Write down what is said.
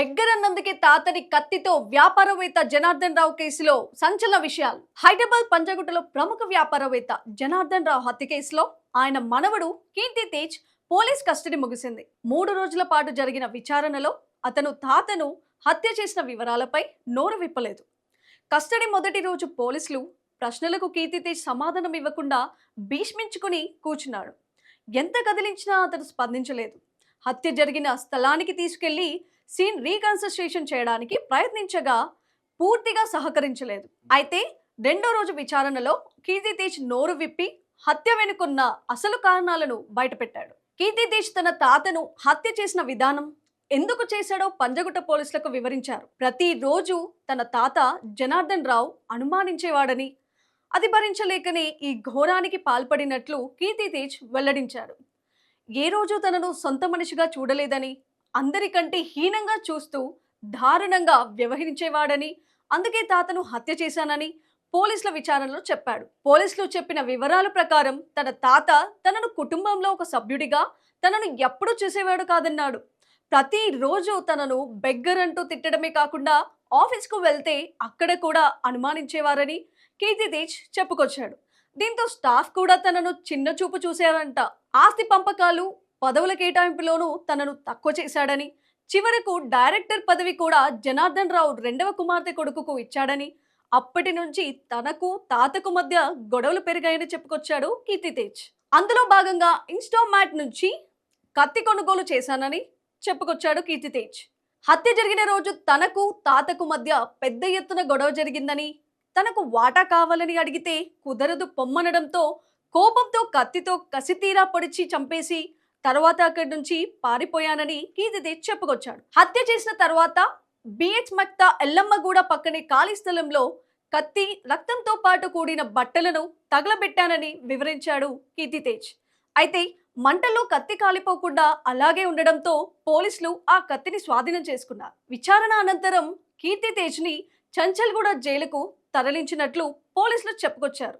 బెగ్గరన్నందుకే తాతని కత్తితో వ్యాపారవేత్త జనార్దన్ రావు కేసులో సంచలన విషయాలు. హైదరాబాద్ పంజగుట్టలో ప్రముఖ వ్యాపారవేత్త జనార్దన్ రావు హత్య కేసులో ఆయన మనవడు కీర్తి తేజ్ పోలీస్ కస్టడీ ముగిసింది. 3 రోజుల పాటు జరిగిన విచారణలో అతను తాతను హత్య చేసిన వివరాలపై నోరు విప్పలేదు. కస్టడీ మొదటి రోజు పోలీసులు ప్రశ్నలకు కీర్తి తేజ్ సమాధానం ఇవ్వకుండా భీష్మించుకుని కూర్చున్నాడు. ఎంత కదిలించినా అతను స్పందించలేదు. హత్య జరిగిన స్థలానికి తీసుకెళ్లి సీన్ రీకన్స్ట్రక్షన్ చేయడానికి ప్రయత్నించగా పూర్తిగా సహకరించలేదు. అయితే రెండో రోజు విచారణలో కీర్తి తేజ్ నోరు విప్పి హత్య వెనుకున్న అసలు కారణాలను బయటపెట్టాడు. కీర్తి తేజ్ తన తాతను హత్య చేసిన విధానం, ఎందుకు చేశాడో పంజగుట్ట పోలీసులకు వివరించారు. ప్రతిరోజు తన తాత జనార్దన్ రావు అనుమానించేవాడని, అది భరించలేకనే ఈ ఘోరానికి పాల్పడినట్లు కీర్తి తేజ్ వెల్లడించాడు. ఏ రోజు తనను సొంత మనిషిగా చూడలేదని, అందరికంటే హీనంగా చూస్తూ దారుణంగా వ్యవహరించేవాడని, అందుకే తాతను హత్య చేశానని పోలీసుల విచారణలో చెప్పాడు. పోలీసులు చెప్పిన వివరాల ప్రకారం తన తాత తనను కుటుంబంలో ఒక సభ్యుడిగా తనను ఎప్పుడూ చూసేవాడు కాదన్నాడు. ప్రతిరోజు తనను బెగ్గర్ అంటూ తిట్టడమే కాకుండా ఆఫీస్కు వెళ్తే అక్కడ కూడా అనుమానించేవారని కీర్తి తేజ్ చెప్పుకొచ్చాడు. దీంతో స్టాఫ్ కూడా తనను చిన్న చూపు చూశారంట. ఆస్తి పంపకాలు, పదవుల కేటాయింపులోనూ తనను తక్కువ చేశాడని, చివరకు డైరెక్టర్ పదవి కూడా జనార్దన్ రావు రెండవ కుమార్తె కొడుకుకు ఇచ్చాడని, అప్పటి నుంచి తనకు తాతకు మధ్య గొడవలు పెరిగాయని చెప్పుకొచ్చాడు కీర్తి తేజ్. అందులో భాగంగా ఇన్స్టామార్ట్ నుంచి కత్తి కొనుగోలు చేశానని చెప్పుకొచ్చాడు కీర్తి తేజ్. హత్య జరిగిన రోజు తనకు తాతకు మధ్య పెద్ద ఎత్తున గొడవ జరిగిందని, తనకు వాటా కావాలని అడిగితే కుదరదు పొమ్మనడంతో కోపంతో కత్తితో కసితీరా పొడిచి చంపేసి తర్వాత అక్కడి నుంచి పారిపోయానని కీర్తి తేజ్ చెప్పుకొచ్చాడు. హత్య చేసిన తర్వాత బిహెచ్ మక్తా ఎల్లమ్మగూడ పక్కనే ఖాళీ స్థలంలో కత్తి, రక్తంతో పాటు కూడిన బట్టలను తగలబెట్టానని వివరించాడు కీర్తి తేజ్. అయితే మంటల్లో కత్తి కాలిపోకుండా అలాగే ఉండడంతో పోలీసులు ఆ కత్తిని స్వాధీనం చేసుకున్నారు. విచారణ అనంతరం కీర్తి తేజ్ ని చంచల్గూడ జైలుకు తరలించినట్లు పోలీసులు చెప్పుకొచ్చారు.